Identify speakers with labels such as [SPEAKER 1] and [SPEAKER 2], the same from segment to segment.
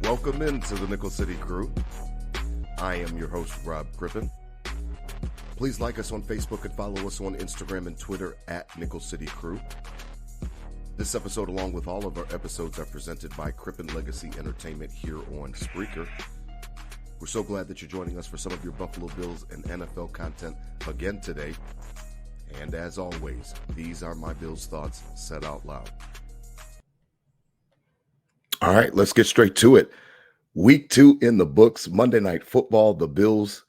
[SPEAKER 1] Welcome into the Nickel City Crew. I am your host, Rob Crippen. Please like us on Facebook and follow us on Instagram and Twitter at Nickel City Crew. This episode, along with all of our episodes, are presented by Crippen Legacy Entertainment here on Spreaker. We're so glad that you're joining us for some of your Buffalo Bills and NFL content again today. And as always, these are my Bills thoughts said out loud. All right, let's get straight to it. Week 2 in the books, Monday Night Football, the Bills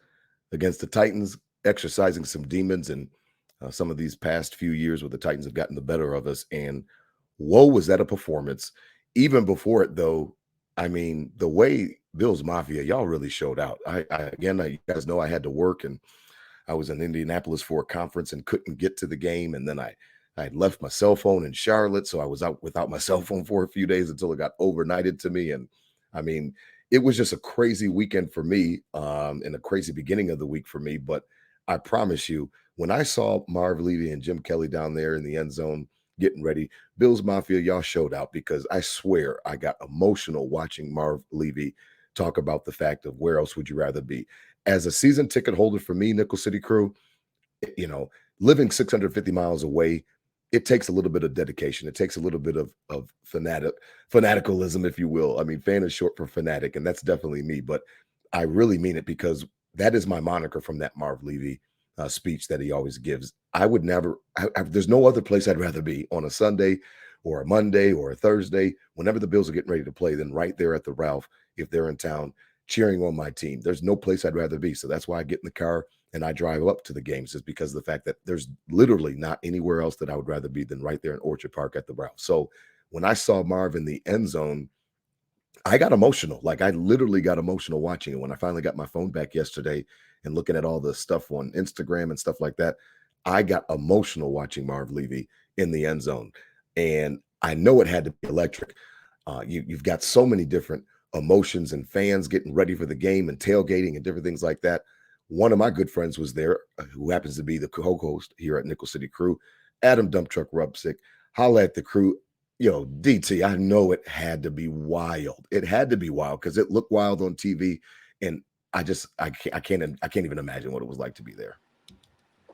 [SPEAKER 1] against the Titans, exercising some demons in some of these past few years where the Titans have gotten the better of us. And whoa, was that a performance. Even before it, though, I mean, the way Bills Mafia, y'all really showed out. You guys know I had to work, and I was in Indianapolis for a conference and couldn't get to the game. And then I left my cell phone in Charlotte, so I was out without my cell phone for a few days until it got overnighted to me. And I mean, it was just a crazy weekend for me, and a crazy beginning of the week for me. But I promise you, when I saw Marv Levy and Jim Kelly down there in the end zone getting ready, Bills Mafia, y'all showed out, because I swear I got emotional watching Marv Levy talk about the fact of where else would you rather be. As a season ticket holder for me, Nickel City Crew, you know, living 650 miles away, it takes a little bit of dedication. It takes a little bit of fanaticalism, if you will. I mean, fan is short for fanatic, and that's definitely me. But I really mean it, because that is my moniker from that Marv Levy speech that he always gives. I would never, there's no other place I'd rather be on a Sunday or a Monday or a Thursday, whenever the Bills are getting ready to play, than right there at the Ralph, if they're in town, cheering on my team. There's no place I'd rather be. So that's why I get in the car and I drive up to the games, is because of the fact that there's literally not anywhere else that I would rather be than right there in Orchard Park at the Ralph. So when I saw Marv in the end zone, I got emotional. Like, I literally got emotional watching it. When I finally got my phone back yesterday and looking at all the stuff on Instagram and stuff like that, I got emotional watching Marv Levy in the end zone. And I know it had to be electric. You've got so many different emotions and fans getting ready for the game and tailgating and different things like that. One of my good friends was there, who happens to be the co-host here at Nickel City Crew, Adam Dump Truck Rubsick. Holla at the crew. Yo, DT, I know it had to be wild. It had to be wild, because it looked wild on TV, and I can't even imagine what it was like to be there.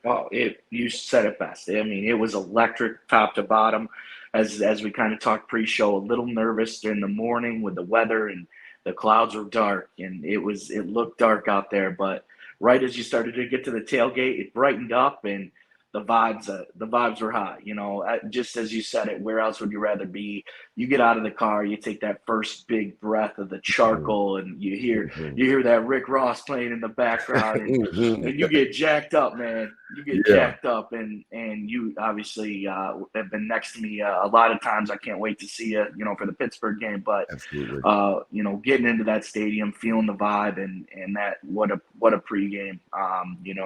[SPEAKER 2] Oh, you said it best. I mean, it was electric top to bottom. As we kind of talked pre-show, a little nervous in the morning with the weather, and the clouds were dark, and it looked dark out there. But right as you started to get to the tailgate, it brightened up, and the vibes were high. You know, just as you said it, where else would you rather be? You get out of the car, you take that first big breath of the charcoal, and you hear that Rick Ross playing in the background, and you get jacked up, man. You get jacked up, and you obviously have been next to me a lot of times. I can't wait to see you, for the Pittsburgh game. But
[SPEAKER 1] absolutely,
[SPEAKER 2] getting into that stadium, feeling the vibe, and that what a pregame,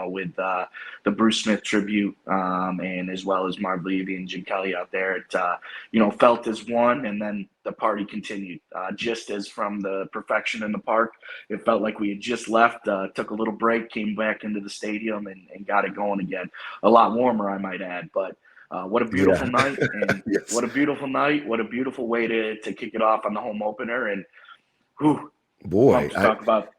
[SPEAKER 2] with the Bruce Smith tribute, and as well as Marv Levy and Jim Kelly out there, it felt as one, and then the party continued. Just as from the perfection in the park, it felt like we had just left, took a little break, came back into the stadium, and got it going again. A lot warmer, I might add, but what a beautiful night, and
[SPEAKER 1] yes.
[SPEAKER 2] What a beautiful night. What a beautiful way to kick it off on the home opener. And
[SPEAKER 1] boy,
[SPEAKER 2] talk about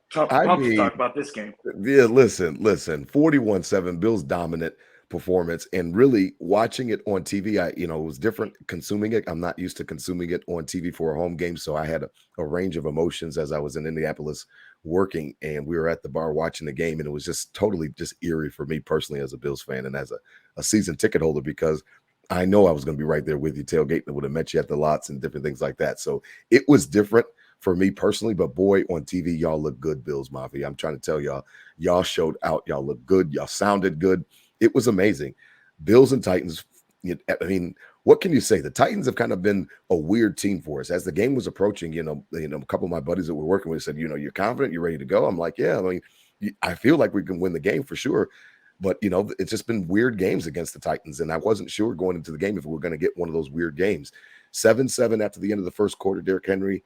[SPEAKER 2] this game.
[SPEAKER 1] Yeah, listen, 41-7, Bills dominant performance, and really watching it on TV, it was different consuming it. I'm not used to consuming it on TV for a home game, so I had a range of emotions as I was in Indianapolis working, and we were at the bar watching the game, and it was just totally just eerie for me personally as a Bills fan and as a season ticket holder, because I know I was going to be right there with you tailgating. I would have met you at the lots and different things like that. So it was different for me personally, but boy, on TV, y'all look good, Bills Mafia. I'm trying to tell y'all showed out. Y'all look good. Y'all sounded good. It was amazing. Bills and Titans. I mean, what can you say? The Titans have kind of been a weird team for us. As the game was approaching, a couple of my buddies that we're working with said, you're confident, you're ready to go. I'm like, yeah. I mean, I feel like we can win the game for sure. But, you know, it's just been weird games against the Titans, and I wasn't sure going into the game if we were going to get one of those weird games. 7-7 after the end of the first quarter. Derrick Henry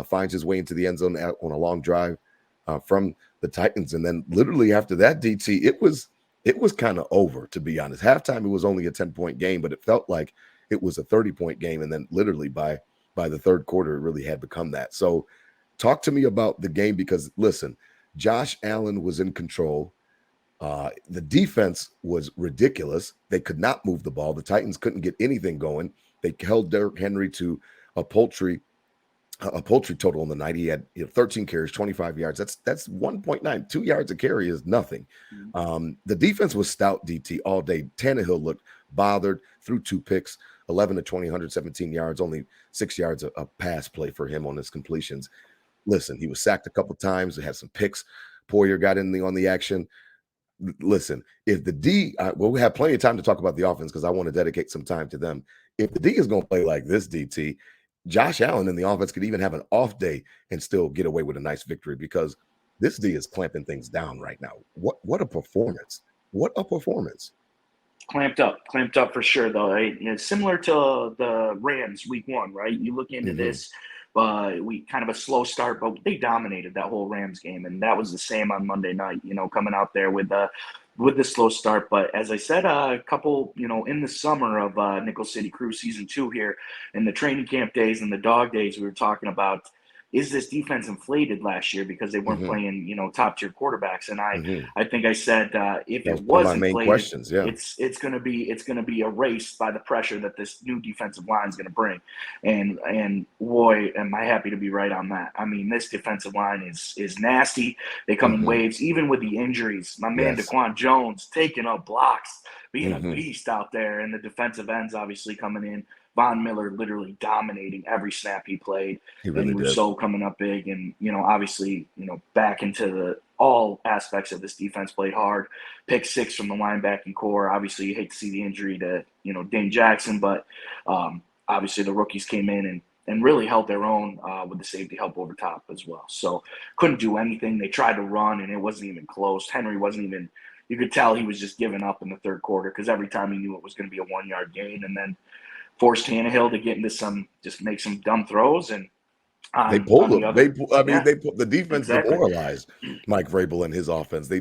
[SPEAKER 1] finds his way into the end zone on a long drive from the Titans, and then literally after that, DT, it was kind of over, to be honest. Halftime, it was only a 10-point game, but it felt like it was a 30-point game, and then literally by the third quarter, it really had become that. So, talk to me about the game because listen, Josh Allen was in control. The defense was ridiculous. They could not move the ball. The Titans couldn't get anything going. They held Derrick Henry to a poultry total on the night. He had 13 carries, 25 yards. That's 1.9. 2 yards a carry is nothing. The defense was stout, DT, all day. Tannehill looked bothered, threw 2 picks, 11 to 20, 117 yards, only 6 yards a pass play for him on his completions. Listen, he was sacked a couple times. They had some picks. Poyer got on the action. Listen, if the D, well, we have plenty of time to talk about the offense because I want to dedicate some time to them. If the D is going to play like this, DT, Josh Allen and the offense could even have an off day and still get away with a nice victory because this D is clamping things down right now. What a performance! What a performance!
[SPEAKER 2] Clamped up for sure, though. Right? It's similar to the Rams week 1, right? You look into this, we kind of a slow start, but they dominated that whole Rams game, and that was the same on Monday night. Coming out there with the slow start, but as I said, a couple, in the summer of Nickel City Crew season 2 here, in the training camp days and the dog days, we were talking about. Is this defense inflated last year because they weren't playing, top tier quarterbacks? And I think I said if it was
[SPEAKER 1] my main
[SPEAKER 2] inflated,
[SPEAKER 1] questions. Yeah,
[SPEAKER 2] it's gonna be erased by the pressure that this new defensive line is gonna bring. And boy, am I happy to be right on that. I mean, this defensive line is nasty. They come in waves, even with the injuries. My man Daquan Jones taking up blocks, being a beast out there, and the defensive ends obviously coming in. Von Miller literally dominating every snap he played.
[SPEAKER 1] he really
[SPEAKER 2] and
[SPEAKER 1] did.
[SPEAKER 2] Rousseau coming up big, and obviously back into all aspects of this defense played hard. Pick 6 from the linebacking core. Obviously, you hate to see the injury to Dane Jackson, but obviously the rookies came in and really held their own with the safety help over top as well. So couldn't do anything. They tried to run, and it wasn't even close. Henry wasn't even. You could tell he was just giving up in the third quarter because every time he knew it was going to be a 1-yard gain, and then forced Tannehill to get into make some dumb throws, and
[SPEAKER 1] they pulled him. The defense
[SPEAKER 2] exactly.
[SPEAKER 1] demoralized Mike Vrabel and his offense. They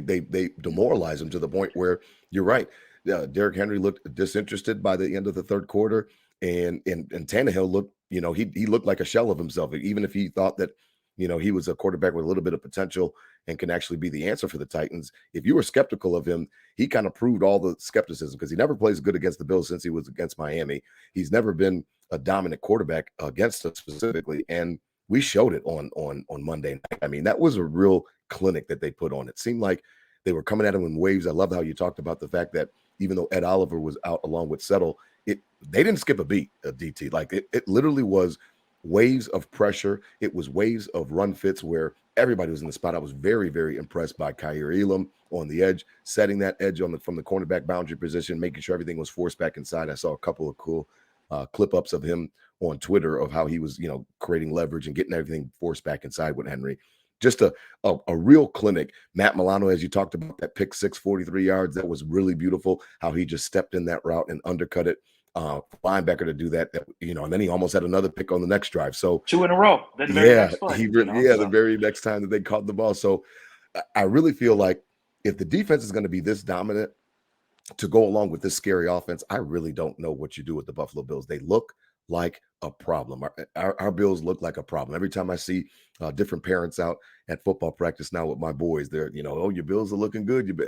[SPEAKER 1] demoralized him to the point where you're right. Derrick Henry looked disinterested by the end of the third quarter, and Tannehill looked, he looked like a shell of himself. Even if he thought that, he was a quarterback with a little bit of potential and can actually be the answer for the Titans. If you were skeptical of him, he kind of proved all the skepticism because he never plays good against the Bills since he was against Miami. He's never been a dominant quarterback against us specifically, and we showed it on Monday night. I mean, that was a real clinic that they put on. It seemed like they were coming at him in waves. I love how you talked about the fact that even though Ed Oliver was out along with Settle, they didn't skip a beat of DT. Like it literally was waves of pressure. It was waves of run fits where everybody was in the spot. I was very, very impressed by Kaiir Elam on the edge, setting that edge from the cornerback boundary position, making sure everything was forced back inside. I saw a couple of cool clip ups of him on Twitter of how he was, creating leverage and getting everything forced back inside with Henry. Just a real clinic. Matt Milano, as you talked about, that pick 6, 43 yards, that was really beautiful. How he just stepped in that route and undercut it. Linebacker to do that, and then he almost had another pick on the next drive. So
[SPEAKER 2] 2 in a row. Then the very next play,
[SPEAKER 1] the very next time that they caught the ball. So I really feel like if the defense is going to be this dominant to go along with this scary offense, I really don't know what you do with the Buffalo Bills. They look like a problem. Our Bills look like a problem. Every time I see different parents out at football practice now with my boys, they're, oh, your Bills are looking good.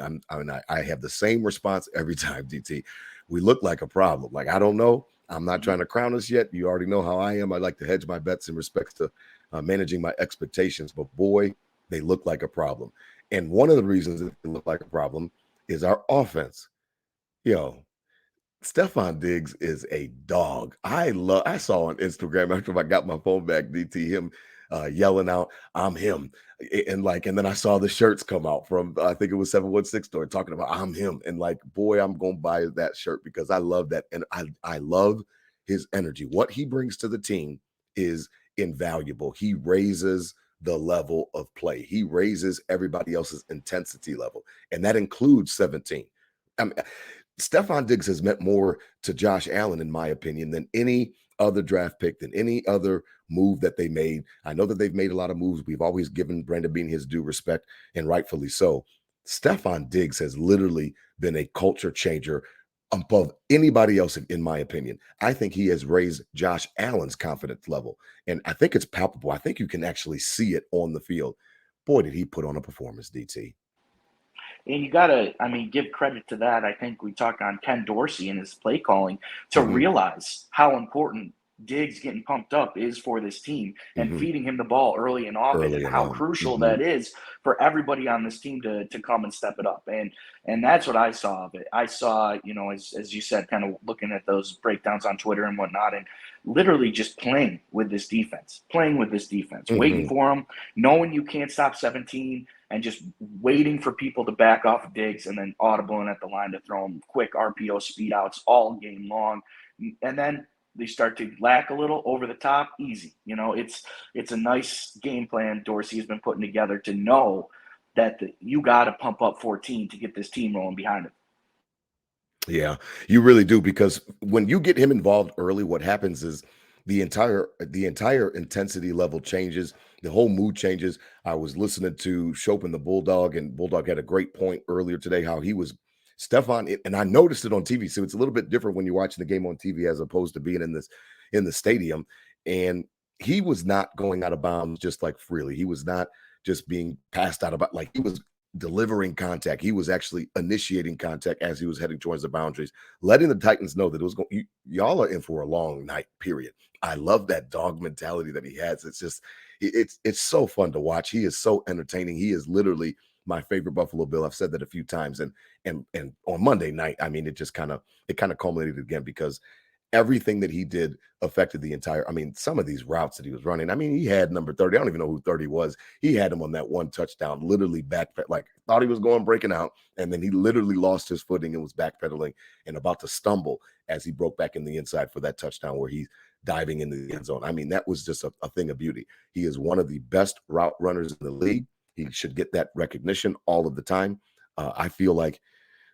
[SPEAKER 1] I have the same response every time, DT. We look like a problem. Like, I don't know. I'm not trying to crown us yet. You already know how I am. I like to hedge my bets in respects to managing my expectations. But boy, they look like a problem. And one of the reasons that they look like a problem is our offense. Stephon Diggs is a dog. I saw on Instagram after I got my phone back, DT, him yelling out, "I'm him." And then I saw the shirts come out from, I think it was 716 store talking about "I'm him." And boy, I'm going to buy that shirt because I love that. And I love his energy. What he brings to the team is invaluable. He raises the level of play. He raises everybody else's intensity level. And that includes 17. I mean, Stephon Diggs has meant more to Josh Allen, in my opinion, than any other draft pick, than any other move that they made. I know that they've made a lot of moves. We've always given Brandon Beane his due respect, and rightfully so. Stephon Diggs has literally been a culture changer above anybody else, in my opinion. I think he has raised Josh Allen's confidence level, and I think it's palpable. I think you can actually see it on the field. Boy, did he put on a performance, DT.
[SPEAKER 2] And you gotta, I mean, give credit to that. I think we talked on Ken Dorsey and his play calling to
[SPEAKER 1] Hmm.
[SPEAKER 2] realize how important Diggs getting pumped up is for this team and
[SPEAKER 1] Hmm.
[SPEAKER 2] feeding him the ball early and often, and
[SPEAKER 1] Early and
[SPEAKER 2] how
[SPEAKER 1] on.
[SPEAKER 2] crucial
[SPEAKER 1] Hmm.
[SPEAKER 2] that is for everybody on this team to come and step it up. And that's what I saw of it. I saw, as you said, kind of looking at those breakdowns on Twitter and whatnot, and literally just playing with this defense, waiting
[SPEAKER 1] Hmm.
[SPEAKER 2] for them, knowing you can't stop 17, and just waiting for people to back off of Diggs and then audibling at the line to throw them quick RPO speed outs all game long. And then they start to lack a little over the top, easy. It's a nice game plan Dorsey has been putting together to know that you got to pump up 14 to get this team rolling behind it.
[SPEAKER 1] Yeah, you really do, because when you get him involved early, what happens is the entire intensity level changes, the whole mood changes. I was listening to Chopin the Bulldog, and Bulldog had a great point earlier today how he was Stefan, and I noticed it on TV. So it's a little bit different when you're watching the game on TV as opposed to being in the stadium. And he was not going out of bounds just like freely. He was not just being passed out about, like he was delivering contact. He was actually initiating contact as he was heading towards the boundaries, letting the Titans know that it was going. Y'all are in for a long night. Period. I love that dog mentality that he has. It's just, it's so fun to watch. He is so entertaining. He is literally my favorite Buffalo Bill. I've said that a few times, and on Monday night, I mean, it kind of culminated again, because everything that he did affected the entire. I mean, some of these routes that he was running. I mean, he had number 30. I don't even know who 30 was. He had him on that one touchdown, literally back, like thought he was going breaking out, and then he literally lost his footing and was backpedaling and about to stumble as he broke back in the inside for that touchdown where he's diving into the end zone. I mean, that was just a thing of beauty. He is one of the best route runners in the league. He should get that recognition all of the time. I feel like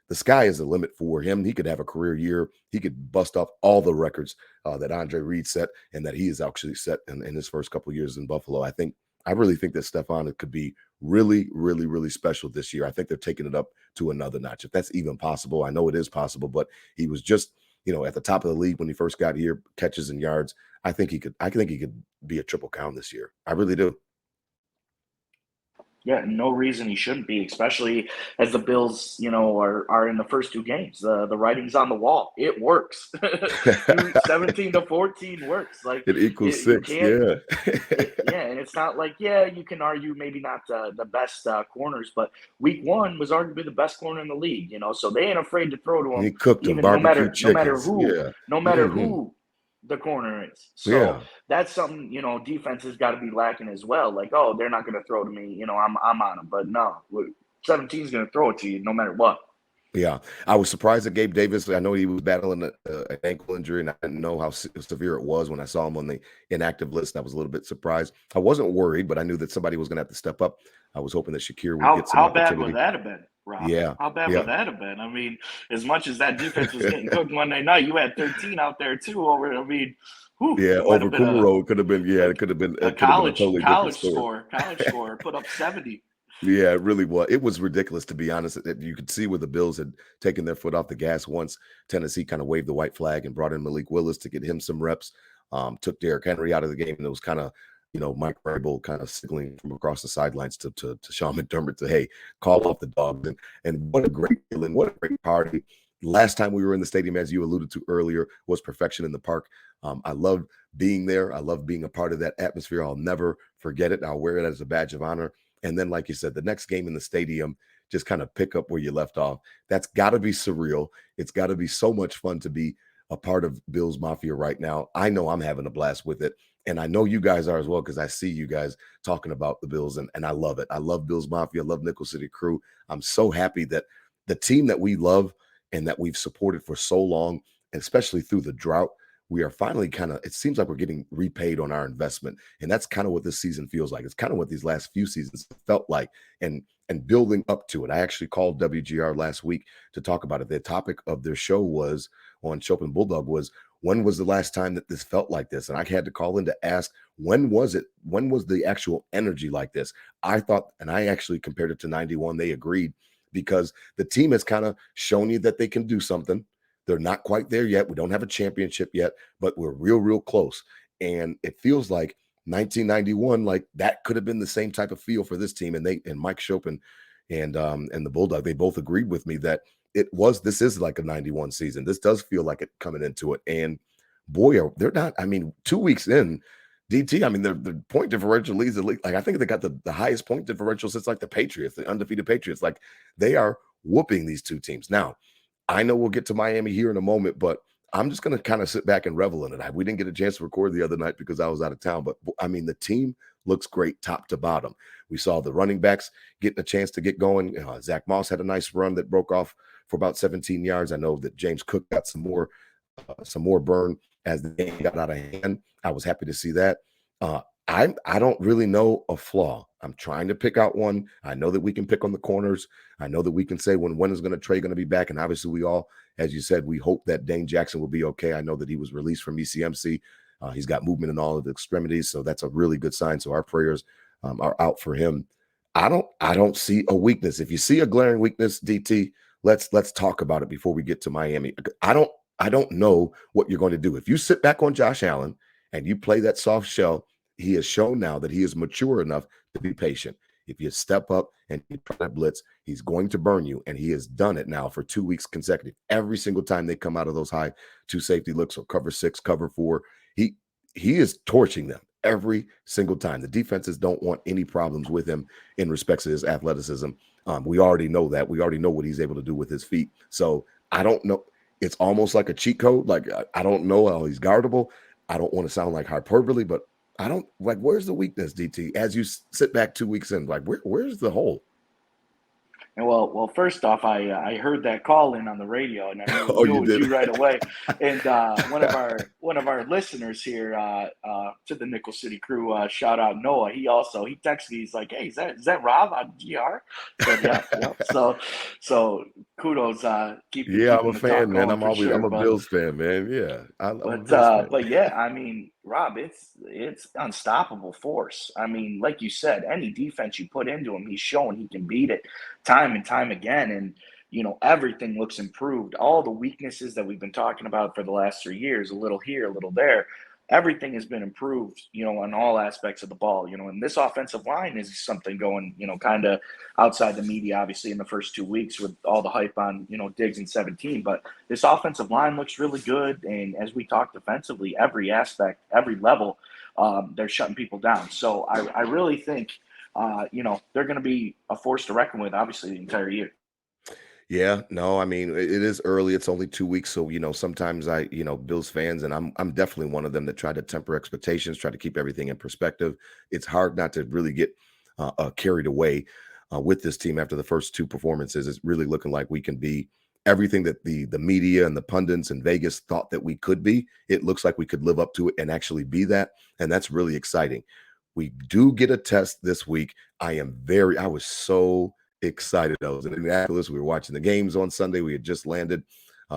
[SPEAKER 1] the sky is the limit for him. He could have a career year. He could bust off all the records that Andre Reed set and that he has actually set in his first couple of years in Buffalo. I really think that Stephon could be really, really, really special this year. I think they're taking it up to another notch, if that's even possible. I know it is possible, but he was just, at the top of the league when he first got here, catches and yards. I think he could be a triple crown this year. I really do.
[SPEAKER 2] Yeah, no reason he shouldn't be, especially as the Bills, are in the first two games. The writing's on the wall. It works. 17-14 works. Like
[SPEAKER 1] It equals
[SPEAKER 2] you
[SPEAKER 1] six.
[SPEAKER 2] can't.
[SPEAKER 1] Yeah.
[SPEAKER 2] Yeah, and it's not like, yeah, you can argue maybe not the best corners, but week one was arguably the best corner in the league. So they ain't afraid to throw to him,
[SPEAKER 1] He cooked them
[SPEAKER 2] even no
[SPEAKER 1] barbecue
[SPEAKER 2] matter no matter
[SPEAKER 1] chickens.
[SPEAKER 2] who,
[SPEAKER 1] Yeah.
[SPEAKER 2] no matter
[SPEAKER 1] Hmm.
[SPEAKER 2] who the corner is. So
[SPEAKER 1] Yeah.
[SPEAKER 2] that's something defense has got to be lacking as well. Like, oh, they're not going to throw to me. I'm on them, but no, 17 is going to throw it to you no matter what.
[SPEAKER 1] Yeah, I was surprised that Gabe Davis. I know he was battling an ankle injury, and I didn't know how severe it was when I saw him on the inactive list. I was a little bit surprised. I wasn't worried, but I knew that somebody was going to have to step up. I was hoping that Shakir would
[SPEAKER 2] How
[SPEAKER 1] get some
[SPEAKER 2] how bad would
[SPEAKER 1] opportunity.
[SPEAKER 2] that have been, Rob?
[SPEAKER 1] Yeah,
[SPEAKER 2] How bad
[SPEAKER 1] yeah,
[SPEAKER 2] would that have been? I mean, as much as that defense was getting cooked Monday night, you had 13 out there too. I mean, whew,
[SPEAKER 1] yeah.
[SPEAKER 2] it might
[SPEAKER 1] Over
[SPEAKER 2] have been a
[SPEAKER 1] Kumaro, it could have been. Yeah,
[SPEAKER 2] a,
[SPEAKER 1] it could have been.
[SPEAKER 2] a
[SPEAKER 1] It could have been a
[SPEAKER 2] college
[SPEAKER 1] totally different
[SPEAKER 2] college
[SPEAKER 1] story.
[SPEAKER 2] score, college score, put up 70.
[SPEAKER 1] Yeah, it really was. It was ridiculous, to be honest. You could see where the Bills had taken their foot off the gas once Tennessee kind of waved the white flag and brought in Malik Willis to get him some reps. Took Derrick Henry out of the game, and it was kind of, Mike Vrabel kind of signaling from across the sidelines to Sean McDermott to, hey, call off the dogs. And what a great feeling, what a great party. Last time we were in the stadium, as you alluded to earlier, was perfection in the park. I love being there. I love being a part of that atmosphere. I'll never forget it. I'll wear it as a badge of honor. And then, like you said, the next game in the stadium, just kind of pick up where you left off. That's got to be surreal. It's got to be so much fun to be a part of Bills Mafia right now. I know I'm having a blast with it. And I know you guys are as well, because I see you guys talking about the Bills, and I love it. I love Bills Mafia. I love Nickel City Crew. I'm so happy that the team that we love and that we've supported for so long, especially through the drought, we are finally it seems like we're getting repaid on our investment. And that's kind of what this season feels like. It's kind of what these last few seasons felt like. And and building up to it. I actually called WGR last week to talk about it. The topic of their show was on Chopin Bulldog was, when was the last time that this felt like this? And I had to call in to ask, when was it? When was the actual energy like this? I thought, and I actually compared it to 91. They agreed, because the team has kind of shown you that they can do something. They're not quite there yet. We don't have a championship yet, but we're real, real close. And it feels like 1991, like that could have been the same type of feel for this team. And Mike Chopin and the Bulldog, they both agreed with me that this is like a 91 season. This does feel like it coming into it. And boy, they're not, I mean, 2 weeks in, DT, I mean, the point differential leads the league. Like, I think they got the highest point differential since like the Patriots, the undefeated Patriots. Like, they are whooping these two teams. Now, I know we'll get to Miami here in a moment, but I'm just going to kind of sit back and revel in it. We didn't get a chance to record the other night because I was out of town, but I mean, the team looks great top to bottom. We saw the running backs getting a chance to get going. Zach Moss had a nice run that broke off for about 17 yards. I know that James Cook got some more burn as the game got out of hand. I was happy to see that. I don't really know a flaw. I'm trying to pick out one. I know that we can pick on the corners. I know that we can say when is Trey going to be back, and obviously we all, as you said, we hope that Dane Jackson will be okay. I know that he was released from ECMC. He's got movement in all of the extremities, so that's a really good sign. So our prayers are out for him. I don't see a weakness. If you see a glaring weakness, DT, let's talk about it before we get to Miami. I don't know what you're going to do. If you sit back on Josh Allen and you play that soft shell, he has shown now that he is mature enough to be patient. If you step up and you try to blitz, he's going to burn you. And he has done it now for 2 weeks consecutive. Every single time they come out of those high two safety looks or cover 6, cover 4, he is torching them every single time. The defenses don't want any problems with him in respects to his athleticism. We already know that. We already know what he's able to do with his feet. So I don't know. It's almost like a cheat code. Like, I don't know how he's guardable. I don't want to sound like hyperbole, but I don't like, where's the weakness, DT? As you sit back 2 weeks in, like, where's the hole?
[SPEAKER 2] And well, first off, I heard that call in on the radio, and I
[SPEAKER 1] Oh,
[SPEAKER 2] knew
[SPEAKER 1] you
[SPEAKER 2] it was
[SPEAKER 1] did?
[SPEAKER 2] you right away. And one of our listeners here to the Nickel City crew, shout out Noah. He texted me. He's like, "Hey, is that Rob on GR?" Said, "Yeah, yeah." So kudos,
[SPEAKER 1] Yeah, I'm a
[SPEAKER 2] keeping the talk
[SPEAKER 1] fan, man.
[SPEAKER 2] going for
[SPEAKER 1] I'm
[SPEAKER 2] sure.
[SPEAKER 1] a Bills fan, man. Yeah, I'm a
[SPEAKER 2] But
[SPEAKER 1] Bills fan.
[SPEAKER 2] but yeah, I mean, Rob, it's unstoppable force. I mean, like you said, any defense you put into him, he's showing he can beat it time and time again. And everything looks improved. All the weaknesses that we've been talking about for the last 3 years, a little here, a little there, everything has been improved, on all aspects of the ball. And this offensive line is something going, kind of outside the media, obviously, in the first 2 weeks with all the hype on, Diggs and 17. But this offensive line looks really good. And as we talk defensively, every aspect, every level, they're shutting people down. So I really think, they're going to be a force to reckon with, obviously, the entire year.
[SPEAKER 1] Yeah, no, I mean, it is early. It's only 2 weeks, so sometimes Bills fans, and I'm definitely one of them that try to temper expectations, try to keep everything in perspective. It's hard not to really get carried away with this team after the first two performances. It's really looking like we can be everything that the media and the pundits in Vegas thought that we could be. It looks like we could live up to it and actually be that, and that's really exciting. We do get a test this week. I was so excited. I was in Indianapolis. We were watching the games on Sunday. We had just landed,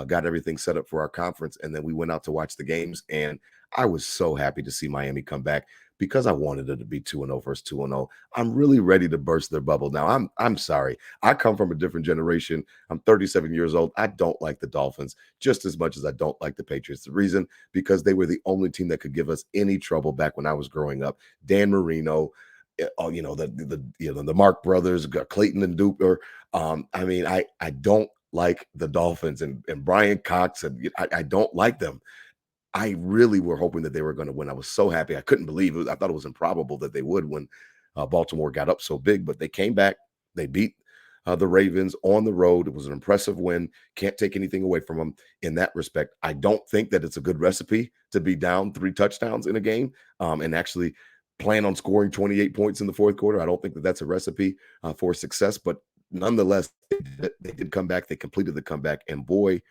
[SPEAKER 1] got everything set up for our conference, and then we went out to watch the games. And I was so happy to see Miami come back because I wanted it to be 2-0 versus 2-0. I'm really ready to burst their bubble now. I'm sorry. I come from a different generation. I'm 37 years old. I don't like the Dolphins just as much as I don't like the Patriots. The reason, because they were the only team that could give us any trouble back when I was growing up. Dan Marino, the Mark brothers, Clayton and Duper. I mean, I don't like the Dolphins and Brian Cox, and I don't like them. I really were hoping that they were going to win. I was so happy. I couldn't believe it. I thought it was improbable that they would when Baltimore got up so big, but they came back. They beat the Ravens on the road. It was an impressive win. Can't take anything away from them in that respect. I don't think that it's a good recipe to be down 3 touchdowns in a game and actually plan on scoring 28 points in the fourth quarter. I don't think that that's a recipe for success, but nonetheless, they did come back. They completed the comeback, and boy,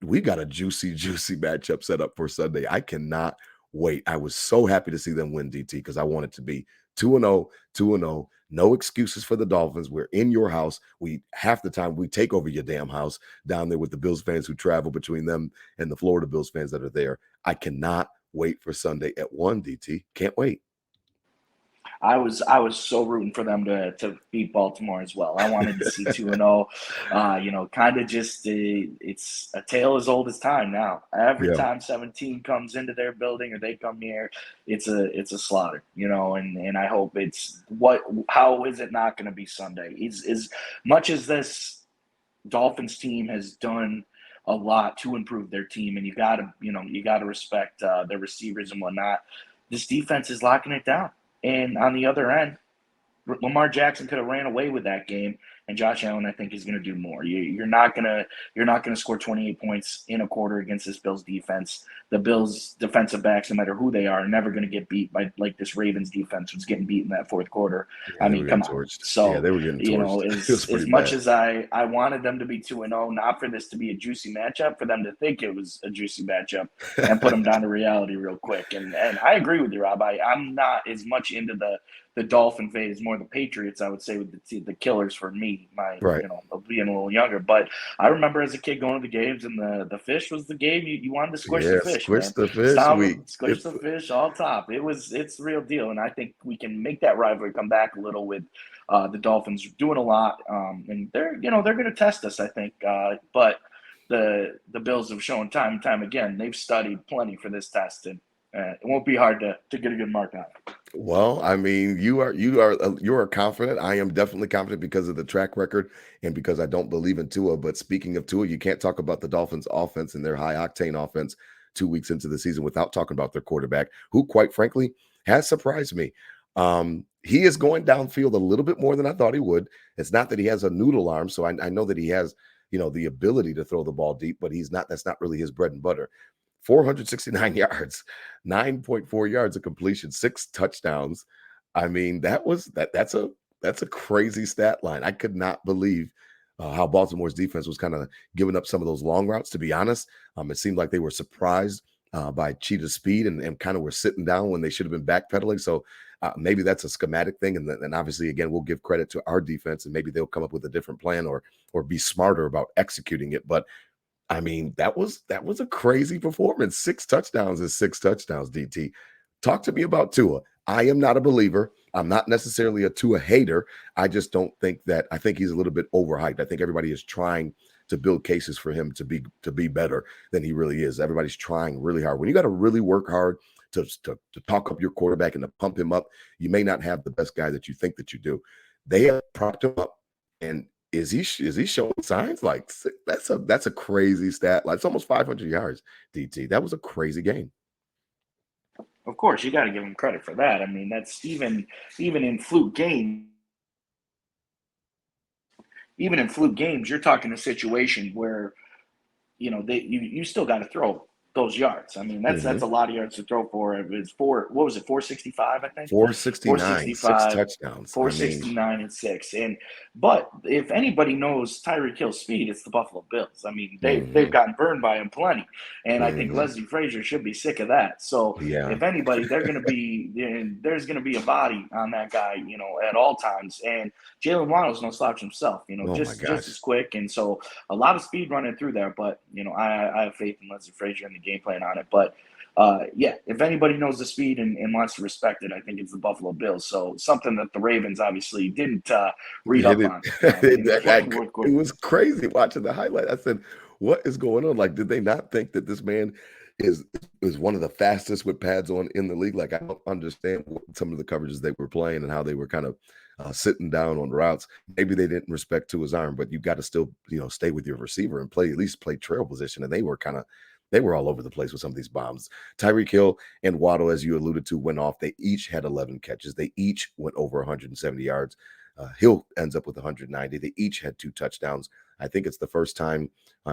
[SPEAKER 1] we got a juicy, juicy matchup set up for Sunday. I cannot wait. I was so happy to see them win, DT, because I want it to be 2-0, 2-0, No excuses for the Dolphins. We're in your house. We half the time we take over your damn house down there with the Bills fans who travel between them and the Florida Bills fans that are there. I cannot wait for Sunday at 1, DT. Can't wait.
[SPEAKER 2] I was so rooting for them to beat Baltimore as well. I wanted to see 2-0. Kind of just it's a tale as old as time now. Every
[SPEAKER 1] Yeah,
[SPEAKER 2] time 17 comes into their building or they come here, it's a slaughter. And I hope it's what how is it not going to be Sunday? As much as this Dolphins team has done a lot to improve their team, and you got to respect their receivers and whatnot. This defense is locking it down, and on the other end, Lamar Jackson could have ran away with that game, and Josh Allen, I think, is going to do more. You're not gonna score 28 points in a quarter against this Bills defense. The Bills defensive backs, no matter who they are never going to get beat by like this Ravens defense was getting beat in that fourth quarter.
[SPEAKER 1] yeah,
[SPEAKER 2] I
[SPEAKER 1] they
[SPEAKER 2] mean,
[SPEAKER 1] were
[SPEAKER 2] come
[SPEAKER 1] getting
[SPEAKER 2] on.
[SPEAKER 1] torched. Yeah,
[SPEAKER 2] So
[SPEAKER 1] they were getting torched. It was
[SPEAKER 2] as
[SPEAKER 1] pretty
[SPEAKER 2] much
[SPEAKER 1] bad.
[SPEAKER 2] as I wanted them to be 2-0, not for this to be a juicy matchup, for them to think it was a juicy matchup and put them down to reality real quick. And I agree with you, Rob. I'm not as much into the Dolphin phase, more the Patriots, I would say, with the killers for me,
[SPEAKER 1] Right.
[SPEAKER 2] being a little younger. But I remember as a kid going to the games, and the fish was the game. You wanted to squish the
[SPEAKER 1] Yeah,
[SPEAKER 2] fish,
[SPEAKER 1] squish
[SPEAKER 2] man.
[SPEAKER 1] the fish
[SPEAKER 2] Stomp,
[SPEAKER 1] week.
[SPEAKER 2] squish
[SPEAKER 1] It's
[SPEAKER 2] the fish, all top. It's the real deal, and I think we can make that rivalry come back a little with the Dolphins doing a lot, and they're going to test us, I think. But the Bills have shown time and time again they've studied plenty for this test, and it won't be hard to get a good mark on it.
[SPEAKER 1] Well, I mean, you are confident. I am definitely confident because of the track record and because I don't believe in Tua. But speaking of Tua, you can't talk about the Dolphins' offense and their high octane offense 2 weeks into the season without talking about their quarterback, who, quite frankly, has surprised me. He is going downfield a little bit more than I thought he would. It's not that he has a noodle arm, so I know that he has, the ability to throw the ball deep, but he's not. That's not really his bread and butter. 469 yards, 9.4 yards of completion, 6 touchdowns. I mean, that's a crazy stat line. I could not believe how Baltimore's defense was kind of giving up some of those long routes. To be honest, it seemed like they were surprised by Cheetah's speed and kind of were sitting down when they should have been backpedaling. So maybe that's a schematic thing, and obviously, again, we'll give credit to our defense, and maybe they'll come up with a different plan or be smarter about executing it. But I mean, that was a crazy performance. 6 touchdowns is 6 touchdowns, DT. Talk to me about Tua. I am not a believer. I'm not necessarily a Tua hater. I just don't think that I think he's a little bit overhyped. I think everybody is trying to build cases for him to be better than he really is. Everybody's trying really hard. When you got to really work hard to talk up your quarterback and to pump him up, you may not have the best guy that you think that you do. They have propped him up, and is he showing signs? Like that's a crazy stat. Like it's almost 500 yards, DT. That was a crazy game.
[SPEAKER 2] Of course, you got to give him credit for that. I mean, that's even in fluke games. Even in fluke games, you're talking a situation where you still got to throw those yards. I mean, that's
[SPEAKER 1] Mhm.
[SPEAKER 2] a lot of yards to throw for. It's four. What was it? 465, I think.
[SPEAKER 1] 469, 6
[SPEAKER 2] 465,
[SPEAKER 1] touchdowns. I mean,
[SPEAKER 2] 469 and six. But if anybody knows Tyreek Hill's speed, it's the Buffalo Bills. I mean, they've
[SPEAKER 1] mhm,
[SPEAKER 2] gotten burned by him plenty, and I think
[SPEAKER 1] mhm.
[SPEAKER 2] Leslie Frazier should be sick of that. So
[SPEAKER 1] Yeah.
[SPEAKER 2] if anybody, there's gonna be a body on that guy, at all times. And Jalen Waddle's no slouch himself,
[SPEAKER 1] Oh my
[SPEAKER 2] just as
[SPEAKER 1] gosh.
[SPEAKER 2] quick, and so a lot of speed running through there. But I have faith in Leslie Frazier and the game plan on it. But yeah, if anybody knows the speed and wants to respect it, I think it's the Buffalo Bills. So something that the Ravens obviously didn't read
[SPEAKER 1] Hit
[SPEAKER 2] up
[SPEAKER 1] it.
[SPEAKER 2] on in the
[SPEAKER 1] That
[SPEAKER 2] fourth
[SPEAKER 1] it
[SPEAKER 2] quarter.
[SPEAKER 1] was crazy watching the highlight. I said, "What is going on? Like, did they not think that this man is is one of the fastest with pads on in the league?" Like, I don't understand some of the coverages they were playing and how they were kind of sitting down on routes. Maybe they didn't respect to his arm, but you got to still, stay with your receiver and play at least play trail position. And they were all over the place with some of these bombs. Tyreek Hill and Waddle, as you alluded to, went off. They each had 11 catches. They each went over 170 yards. Hill ends up with 190. They each had 2 touchdowns. I think it's the first time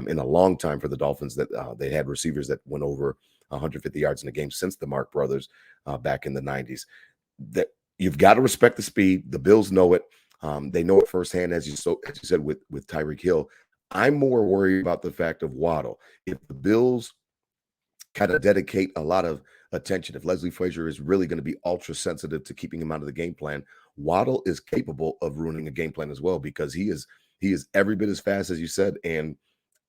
[SPEAKER 1] in a long time for the Dolphins that they had receivers that went over 150 yards in a game since the Mark brothers back in the 90s. That you've got to respect the speed. The Bills know it. They know it firsthand, as you said with Tyreek Hill. I'm more worried about the fact of Waddle. If the Bills kind of dedicate a lot of attention. If Leslie Frazier is really going to be ultra sensitive to keeping him out of the game plan, Waddle is capable of ruining a game plan as well, because he is every bit as fast as you said. And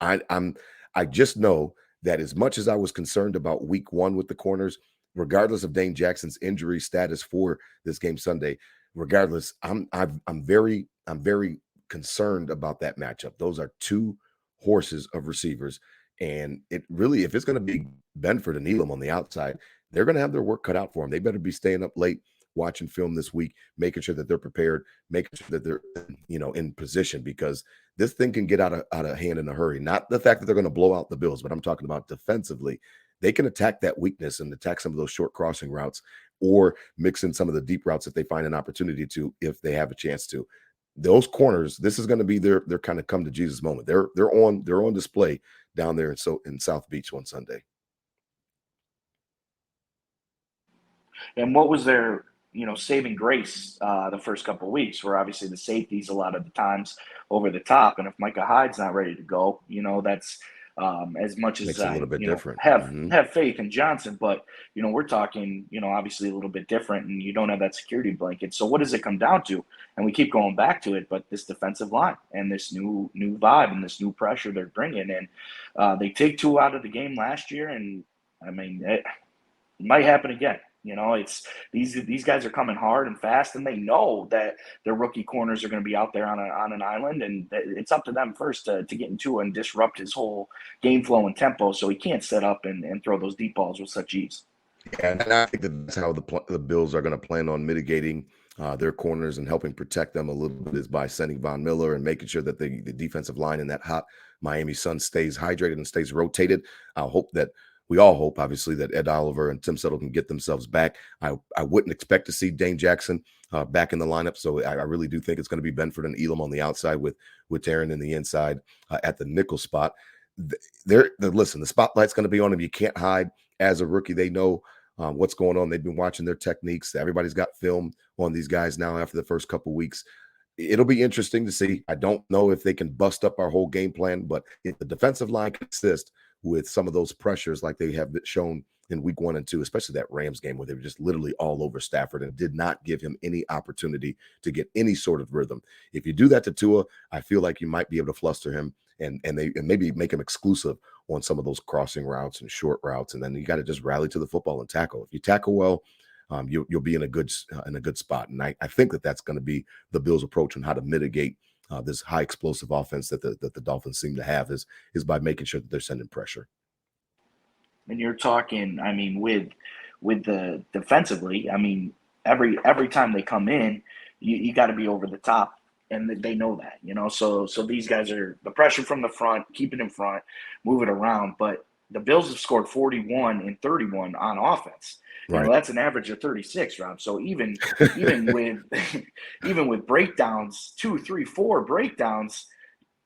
[SPEAKER 1] I'm I just know that as much as I was concerned about week one with the corners, regardless of Dane Jackson's injury status for this game Sunday, regardless, I'm very concerned about that matchup. Those are two horses of receivers. And it really, if it's going to be Benford and Elam on the outside, they're going to have their work cut out for them. They better be staying up late watching film this week, making sure that they're prepared, making sure that they're in position, because this thing can get out of hand in a hurry. Not the fact that they're going to blow out the Bills, but I'm talking about defensively. They can attack that weakness and attack some of those short crossing routes, or mix in some of the deep routes if they find an opportunity to, if they have a chance to. Those corners, this is going to be their kind of come to Jesus moment. They're on display down there in South Beach one Sunday.
[SPEAKER 2] And what was their, saving grace the first couple of weeks? Where obviously the safeties a lot of the times over the top, and if Micah Hyde's not ready to go, that's as much as
[SPEAKER 1] Makes it a
[SPEAKER 2] I,
[SPEAKER 1] little bit different.
[SPEAKER 2] have faith in Johnson, but we're talking, obviously a little bit different, and you don't have that security blanket. So what does it come down to? And we keep going back to it, but this defensive line and this new vibe and this new pressure they're bringing, and they take two out of the game last year, and I mean it might happen again. It's these guys are coming hard and fast, and they know that their rookie corners are going to be out there on an island, and it's up to them first to get into and disrupt his whole game flow and tempo, so he can't set up and throw those deep balls with such ease.
[SPEAKER 1] Yeah, and I think that's how the Bills are going to plan on mitigating their corners and helping protect them a little bit, is by sending Von Miller and making sure that the defensive line in that hot Miami sun stays hydrated and stays rotated. We all hope, obviously, that Ed Oliver and Tim Settle can get themselves back. I wouldn't expect to see Dane Jackson back in the lineup, so I really do think it's going to be Benford and Elam on the outside with Taryn in the inside at the nickel spot. Listen, the spotlight's going to be on them. You can't hide. As a rookie, they know what's going on. They've been watching their techniques. Everybody's got film on these guys now after the first couple weeks. It'll be interesting to see. I don't know if they can bust up our whole game plan, but if the defensive line can assist with some of those pressures like they have shown in week 1 and 2, especially that Rams game where they were just literally all over Stafford and did not give him any opportunity to get any sort of rhythm. If you do that to Tua, I feel like you might be able to fluster him and maybe make him exclusive on some of those crossing routes and short routes. And then you got to just rally to the football and tackle. If you tackle well, you'll be in a good spot. And I think that's going to be the Bills' approach on how to mitigate this high explosive offense that the Dolphins seem to have, is by making sure that they're sending pressure.
[SPEAKER 2] And you're talking, I mean, with the defensively, I mean, every time they come in, you got to be over the top, and they know that, So these guys are the pressure from the front, keep it in front, move it around. But the Bills have scored 41 and 31 on offense.
[SPEAKER 1] Right.
[SPEAKER 2] That's an average of 36, Rob. So even with even with breakdowns, 2, 3, 4 breakdowns,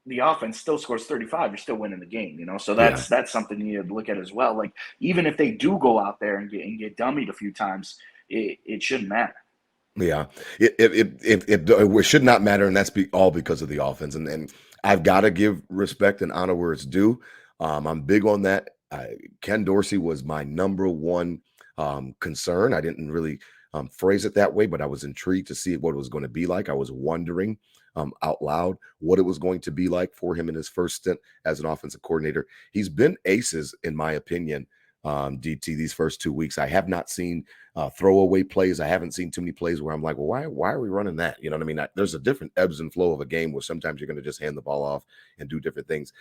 [SPEAKER 2] the offense still scores 35. You're still winning the game, So that's something you need to look at as well. Like, even if they do go out there and get dummied a few times, it shouldn't matter.
[SPEAKER 1] Yeah, it should not matter, and that's all because of the offense. And I've got to give respect and honor where it's due. I'm big on that. Ken Dorsey was my number one concern. I didn't really phrase it that way, but I was intrigued to see what it was going to be like. I was wondering out loud what it was going to be like for him in his first stint as an offensive coordinator. He's been aces, in my opinion, DT, these first 2 weeks. I have not seen throwaway plays. I haven't seen too many plays where I'm like, well, why are we running that? You know what I mean? There's a different ebbs and flow of a game where sometimes you're going to just hand the ball off and do different things.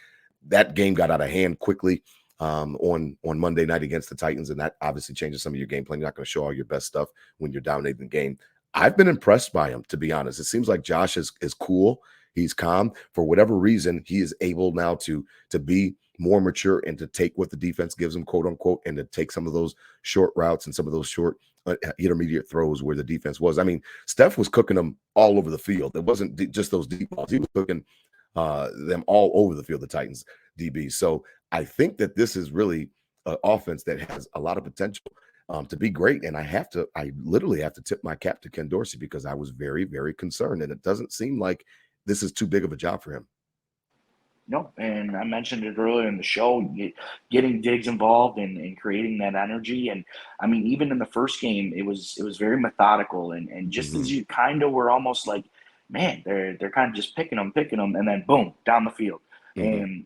[SPEAKER 1] That game got out of hand quickly on Monday night against the Titans, and that obviously changes some of your game plan. You're not going to show all your best stuff when you're dominating the game. I've been impressed by him, to be honest. It seems like Josh is cool. He's calm. For whatever reason, he is able now to be more mature and to take what the defense gives him, quote unquote, and to take some of those short routes and some of those short intermediate throws where the defense was. I mean, Steph was cooking them all over the field. It wasn't just those deep balls. He was cooking them all over the field, the Titans DB. So I think that this is really an offense that has a lot of potential to be great. And I literally have to tip my cap to Ken Dorsey, because I was very, very concerned. And it doesn't seem like this is too big of a job for him.
[SPEAKER 2] No, and I mentioned it earlier in the show, getting Diggs involved and creating that energy. And I mean, even in the first game, it was very methodical and just as
[SPEAKER 1] Hmm.
[SPEAKER 2] you kind of were almost like, man, they're kind of just picking them, and then boom, down the field.
[SPEAKER 1] Hmm.
[SPEAKER 2] And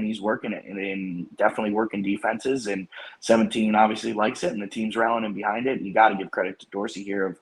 [SPEAKER 2] he's working it and definitely working defenses. And 17 obviously likes it, and the team's rallying him behind it. And you got to give credit to Dorsey here of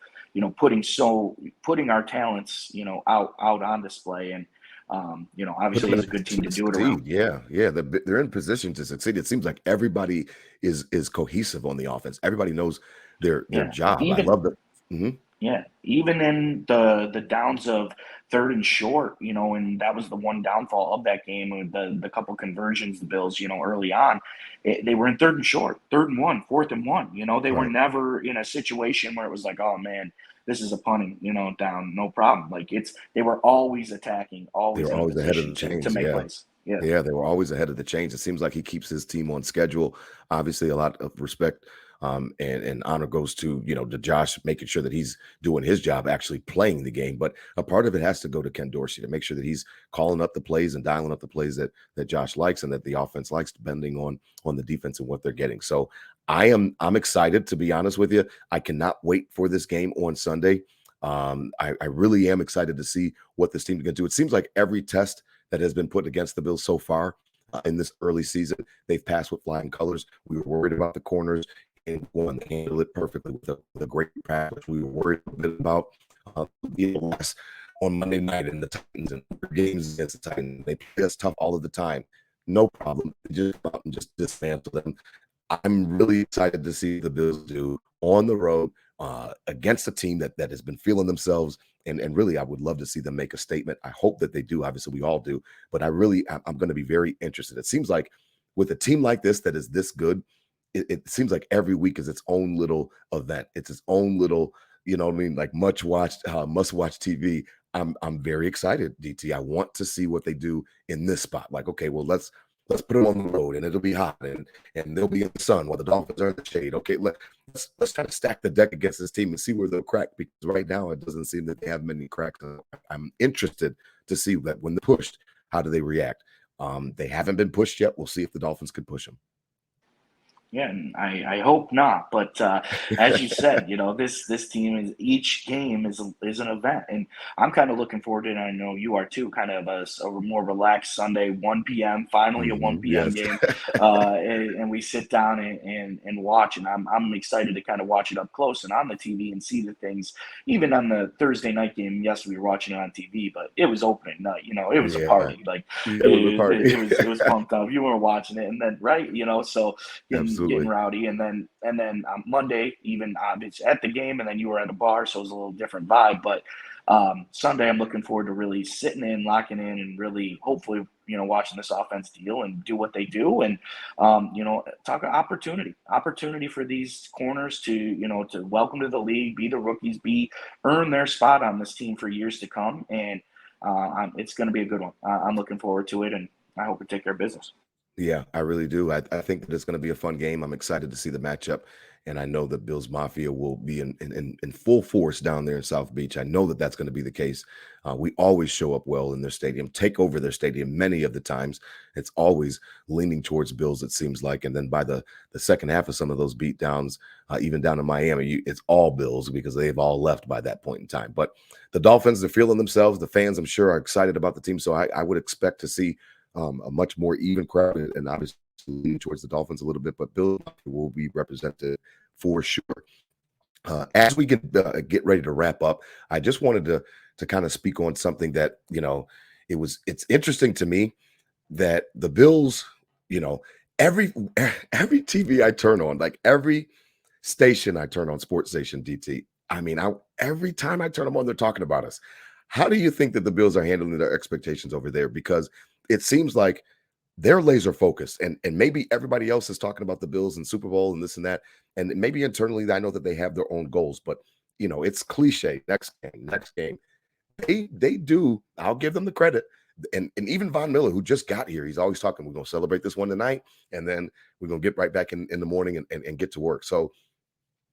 [SPEAKER 2] putting our talents out on display. And
[SPEAKER 1] Put
[SPEAKER 2] obviously
[SPEAKER 1] them in
[SPEAKER 2] he's
[SPEAKER 1] a
[SPEAKER 2] a good
[SPEAKER 1] position
[SPEAKER 2] team
[SPEAKER 1] to
[SPEAKER 2] to do it around.
[SPEAKER 1] succeed. Yeah, yeah. They're in position to succeed. It seems like everybody is cohesive on the offense. Everybody knows their
[SPEAKER 2] Yeah,
[SPEAKER 1] job. I
[SPEAKER 2] even
[SPEAKER 1] love that. Hmm.
[SPEAKER 2] yeah, even in the downs of third and short, and that was the one downfall of that game with the couple conversions the Bills, early on, they were in third and short, third and one, fourth and one. They were
[SPEAKER 1] Right.
[SPEAKER 2] never in a situation where it was like, oh man, this is a punting, down, no problem. Like they were always attacking,
[SPEAKER 1] They
[SPEAKER 2] always
[SPEAKER 1] were
[SPEAKER 2] in a
[SPEAKER 1] always ahead of
[SPEAKER 2] position
[SPEAKER 1] the
[SPEAKER 2] to
[SPEAKER 1] chains.
[SPEAKER 2] make
[SPEAKER 1] Yeah.
[SPEAKER 2] plays. Yeah,
[SPEAKER 1] Yeah, they were always ahead of the change. It seems like he keeps his team on schedule. Obviously, a lot of respect and honor goes to Josh, making sure that he's doing his job, actually playing the game. But a part of it has to go to Ken Dorsey to make sure that he's calling up the plays and dialing up the plays that Josh likes and that the offense likes, depending on the defense and what they're getting. So I'm excited, to be honest with you. I cannot wait for this game on Sunday. I really am excited to see what this team can do. It seems like every test that has been put against the Bills so far in this early season, they've passed with flying colors. We were worried about the corners and one handle it perfectly with a great practice. We were worried a bit about the loss on Monday night in the Titans and games against the Titans. They play us tough all of the time. No problem. Just go out and just dismantle them. I'm really excited to see the Bills do on the road against a team that has been feeling themselves. And really, I would love to see them make a statement. I hope that they do. Obviously, we all do. But I'm going to be very interested. It seems like with a team like this that is this good, it seems like every week is its own little event. It's its own little, what I mean, like much watched, must watch TV. I'm very excited, DT. I want to see what they do in this spot. Like, okay, well, let's put them on the road and it'll be hot and they'll be in the sun while the Dolphins are in the shade. Okay, let's try to stack the deck against this team and see where they'll crack, because right now it doesn't seem that they have many cracks. I'm interested to see that when they're pushed, how do they react? They haven't been pushed yet. We'll see if the Dolphins can push them.
[SPEAKER 2] Yeah, and I hope not. But as you said, this team each game is an event, and I'm kind of looking forward to it. And I know you are too. Kind of a more relaxed Sunday, 1 p.m. Finally, a 1 p.m.
[SPEAKER 1] Yes.
[SPEAKER 2] game, and we sit down and watch. And I'm excited to kind of watch it up close and on the TV and see the things. Even on the Thursday night game, yes, we were watching it on TV, but it was opening night. It was a
[SPEAKER 1] Yeah.
[SPEAKER 2] party. Like
[SPEAKER 1] Yeah, it was a
[SPEAKER 2] it,
[SPEAKER 1] party.
[SPEAKER 2] it was pumped up. You were watching it, and then right, so getting
[SPEAKER 1] Absolutely.
[SPEAKER 2] rowdy, and then on Monday, even it's at the game, and then you were at a bar, so it was a little different vibe. But Sunday, I'm looking forward to really sitting in, locking in, and really hopefully watching this offense deal and do what they do, and talk opportunity for these corners to welcome to the league, be the rookies, earn their spot on this team for years to come, and it's going to be a good one. I'm looking forward to it, and I hope we take care of business.
[SPEAKER 1] Yeah, I really do. I think that it's going to be a fun game. I'm excited to see the matchup, and I know that Bills Mafia will be in full force down there in South Beach. I know that that's going to be the case. We always show up well in their stadium, take over their stadium many of the times. It's always leaning towards Bills, it seems like, and then by the second half of some of those beat downs, even down in Miami, it's all Bills because they've all left by that point in time. But the Dolphins, they're feeling themselves. The fans, I'm sure, are excited about the team, so I would expect to see a much more even crowd, and obviously leaning towards the Dolphins a little bit, but Bill will be represented for sure. As we get ready to wrap up, I just wanted to kind of speak on something that it's interesting to me that the Bills, you know, every every TV I turn on, like every station I turn on, sports station, DT. I mean, every time I turn them on, they're talking about us. How do you think that the Bills are handling their expectations over there? Because it seems like they're laser focused, and maybe everybody else is talking about the Bills and Super Bowl and this and that, and maybe internally I know that they have their own goals, but it's cliche. Next game, next game. They do. I'll give them the credit. And even Von Miller, who just got here, he's always talking, we're gonna celebrate this one tonight, and then we're gonna get right back in the morning and get to work. So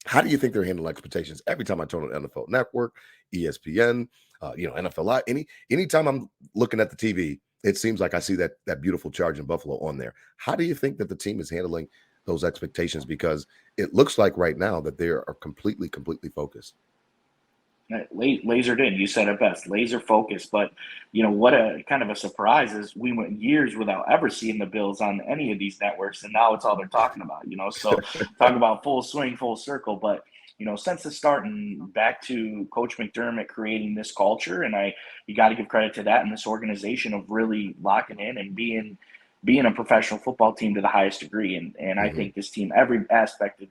[SPEAKER 1] how do you think they're handling expectations? Every time I turn on NFL Network, ESPN, NFL Live, anytime I'm looking at the TV, it seems like I see that beautiful charge in Buffalo on there. How do you think that the team is handling those expectations? Because it looks like right now that they are completely focused.
[SPEAKER 2] Lasered in. You said it best. Laser focused. But what a kind of a surprise is we went years without ever seeing the Bills on any of these networks, and now it's all they're talking about. So talk about full swing, full circle. But since the start and back to Coach McDermott creating this culture, and you got to give credit to that and this organization of really locking in and being a professional football team to the highest degree. And I
[SPEAKER 1] Hmm.
[SPEAKER 2] think this team, every aspect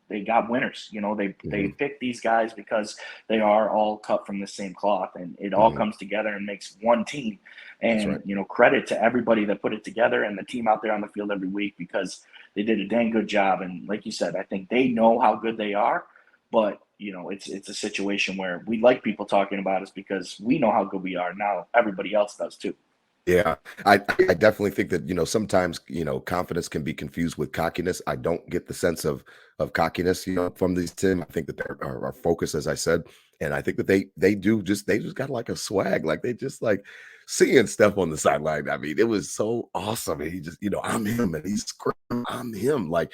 [SPEAKER 2] they got winners. They
[SPEAKER 1] Hmm.
[SPEAKER 2] pick these guys because they are all cut from the same cloth, and it all
[SPEAKER 1] Hmm.
[SPEAKER 2] comes together and makes one team.
[SPEAKER 1] That's
[SPEAKER 2] And
[SPEAKER 1] right.
[SPEAKER 2] credit to everybody that put it together and the team out there on the field every week, because they did a dang good job. And like you said, I think they know how good they are, but it's a situation where we like people talking about us because we know how good we are. Now everybody else does too.
[SPEAKER 1] Yeah, I definitely think that, sometimes, confidence can be confused with cockiness. I don't get the sense of cockiness, from these team. I think that they're are focused, as I said, and I think that they just got like a swag, like they just like seeing Steph on the sideline. I mean, it was so awesome. And he just, I'm him, and he's screaming, I'm him, like,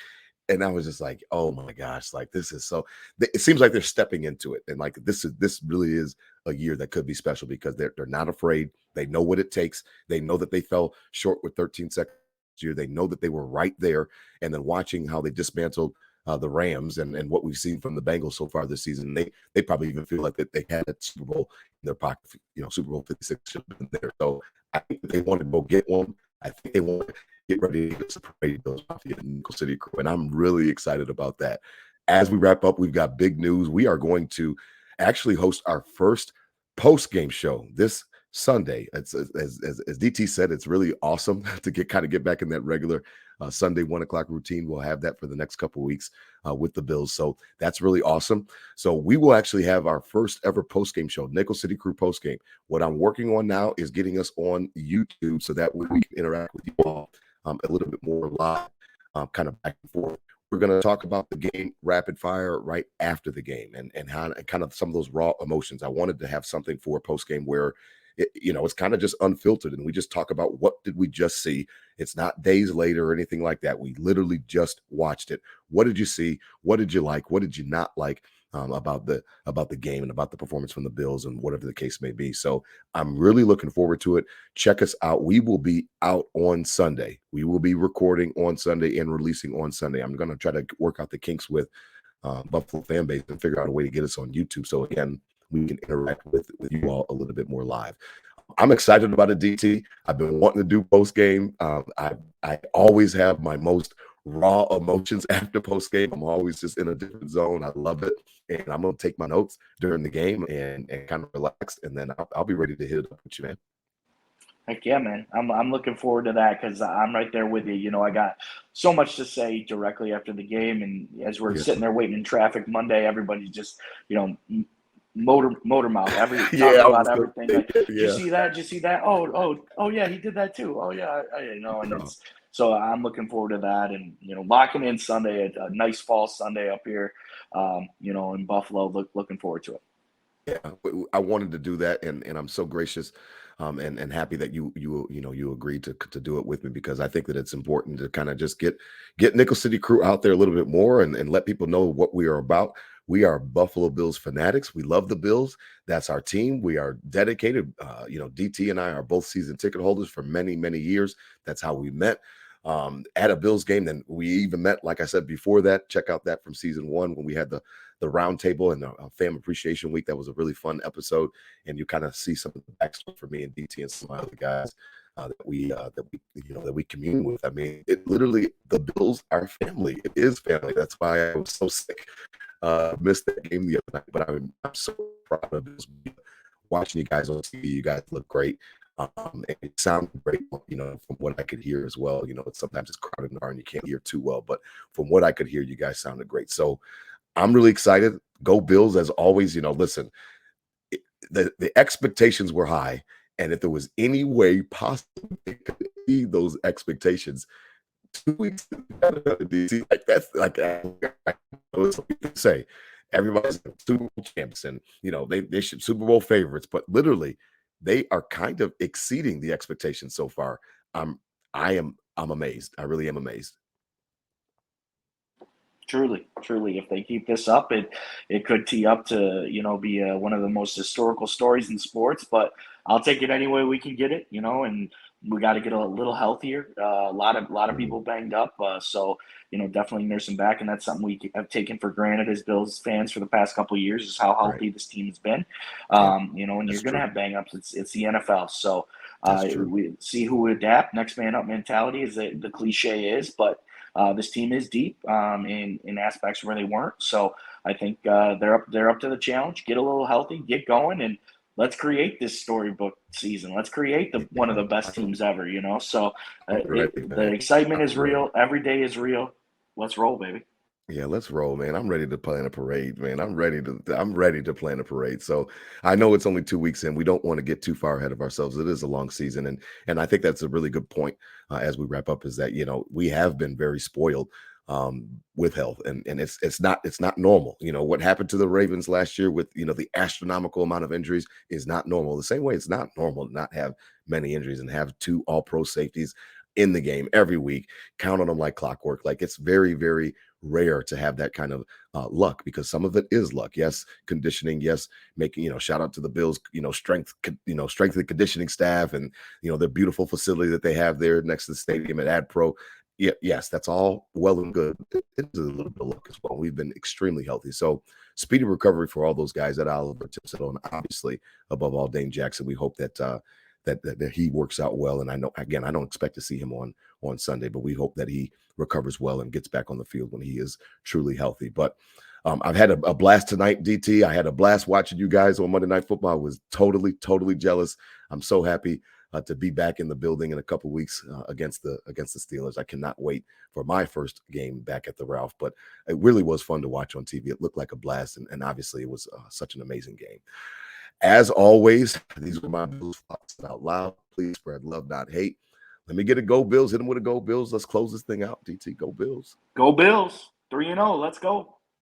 [SPEAKER 1] and I was just like, oh my gosh, like this is so. It seems like they're stepping into it, and like this really is a year that could be special because they're not afraid. They know what it takes. They know that they fell short with 13 seconds this year. They know that they were right there. And then watching how they dismantled the Rams and what we've seen from the Bengals so far this season, they probably even feel like that they had a Super Bowl in their pocket. Super Bowl 56 should have been there. So I think that they want to go get one. I think they want to get ready to get some parade Bills Mafia and Nickel City Crew. And I'm really excited about that. As we wrap up, we've got big news. We are going to actually host our first post-game show this Sunday. It's as DT said, it's really awesome to get back in that regular Sunday 1 o'clock routine. We'll have that for the next couple of weeks with the Bills, so that's really awesome. So we will actually have our first ever post game show, Nickel City Crew post game. What I'm working on now is getting us on YouTube so that we can interact with you all a little bit more live, kind of back and forth. We're going to talk about the game rapid fire right after the game and how and kind of some of those raw emotions. I wanted to have something for post game where it's kind of just unfiltered and we just talk about what did we just see. It's not days later or anything like that. We literally just watched it. What did you see? What did you like? What did you not like about the game and about the performance from the Bills and whatever the case may be? So I'm really looking forward to it. Check us out. We will be out on Sunday. We will be recording on Sunday and releasing on Sunday. I'm going to try to work out the kinks with Buffalo fan base and figure out a way to get us on YouTube. So again, we can interact with you all a little bit more live. I'm excited about it, DT. I've been wanting to do post game. I always have my most raw emotions after post game. I'm always just in a different zone. I love it, and I'm gonna take my notes during the game and kind of relax, and then I'll be ready to hit it up with you, man.
[SPEAKER 2] Heck yeah, man. I'm looking forward to that because I'm right there with you. I got so much to say directly after the game, and as we're
[SPEAKER 1] Yeah,
[SPEAKER 2] sitting there waiting in traffic Monday, everybody's just motor mouth, every
[SPEAKER 1] yeah,
[SPEAKER 2] talking
[SPEAKER 1] I
[SPEAKER 2] about
[SPEAKER 1] was gonna
[SPEAKER 2] everything.
[SPEAKER 1] say
[SPEAKER 2] Like,
[SPEAKER 1] that.
[SPEAKER 2] did you
[SPEAKER 1] Yeah,
[SPEAKER 2] see that? Did you see that? Oh yeah, he did that too. Oh yeah, and
[SPEAKER 1] no,
[SPEAKER 2] it's so I'm looking forward to that, and locking in Sunday, a nice fall Sunday up here, in Buffalo. Looking forward to it.
[SPEAKER 1] yeah, I wanted to do that, and I'm so gracious, and happy that you agreed to do it with me because I think that it's important to kind of just get Nickel City Crew out there a little bit more and let people know what we are about. We are Buffalo Bills fanatics. We love the Bills. That's our team. We are dedicated. DT and I are both season ticket holders for many years. That's how we met. At a Bills game. Then we even met, like I said before that. Check out that from season one when we had the round table and the Fam Appreciation Week. That was a really fun episode, and you kind of see some of the backstory for me and DT and some other guys that we commune with. I mean, it literally the Bills are family. It is family. That's why I was so sick. Missed that game the other night, but I'm so proud of Bills. Watching you guys on TV, you guys look great. And it sounded great, from what I could hear as well. Sometimes it's crowded in the bar and you can't hear too well, but from what I could hear, you guys sounded great. So I'm really excited. Go Bills as always. Listen, the expectations were high, and if there was any way possible they could exceed those expectations, 2 weeks DC, like that's like say everybody's Super Bowl champs, and they should Super Bowl favorites, but literally. they are kind of exceeding the expectations so far. I'm I'm amazed. I really am amazed.
[SPEAKER 2] Truly, truly, if they keep this up, it could tee up to be one of the most historical stories in sports. But I'll take it any way we can get it, and we got to get a little healthier. A lot of
[SPEAKER 1] Mhm.
[SPEAKER 2] people banged up, so definitely nurse them back, and that's something we have taken for granted as Bills fans for the past couple of years is how
[SPEAKER 1] Right.
[SPEAKER 2] healthy this team has been.
[SPEAKER 1] Yep.
[SPEAKER 2] And you're
[SPEAKER 1] That's
[SPEAKER 2] going to
[SPEAKER 1] true.
[SPEAKER 2] have bang ups. It's the NFL, so
[SPEAKER 1] That's true.
[SPEAKER 2] we see who would adapt. Next man up mentality, as the cliche is, but this team is deep in aspects where they weren't. So I think they're up to the challenge. Get a little healthy, get going, and let's create this storybook season. Let's create the one of
[SPEAKER 1] Yeah.
[SPEAKER 2] the best
[SPEAKER 1] I'm
[SPEAKER 2] teams ever. So
[SPEAKER 1] ready,
[SPEAKER 2] the
[SPEAKER 1] man.
[SPEAKER 2] excitement is
[SPEAKER 1] I'm ready.
[SPEAKER 2] real. Every day is real. Let's roll, baby.
[SPEAKER 1] Yeah, let's roll, man. I'm ready to plan a parade, man. I'm ready to plan a parade. So I know it's only 2 weeks in. We don't want to get too far ahead of ourselves. It is a long season, and I think that's a really good point as we wrap up. Is that we have been very spoiled with health, and it's not normal. What happened to the Ravens last year with the astronomical amount of injuries is not normal. The same way it's not normal to not have many injuries and have two All Pro safeties in the game every week, count on them like clockwork. Like it's very, very rare to have that kind of luck because some of it is luck. Yes, conditioning. Yes, making shout out to the Bills. Strength and conditioning staff, and their beautiful facility that they have there next to the stadium at AdPro. Yeah, yes, that's all well and good. It's a little bit of luck as well. We've been extremely healthy, so speedy recovery for all those guys that Oliver tips it on. Obviously, above all, Dane Jackson. We hope that he works out well. And I know, again, I don't expect to see him on Sunday, but we hope that he recovers well and gets back on the field when he is truly healthy. But I've had a blast tonight, DT. I had a blast watching you guys on Monday Night Football. I was totally, totally jealous. I'm so happy to be back in the building in a couple weeks against the Steelers. I cannot wait for my first game back at the Ralph. But it really was fun to watch on TV. It looked like a blast, and obviously it was such an amazing game. As always, these were my Bills thoughts out loud. Please spread love, not hate. Let me get a go Bills. Hit them with a go Bills. Let's close this thing out. DT, go Bills.
[SPEAKER 2] Go Bills. 3-0. Let's go.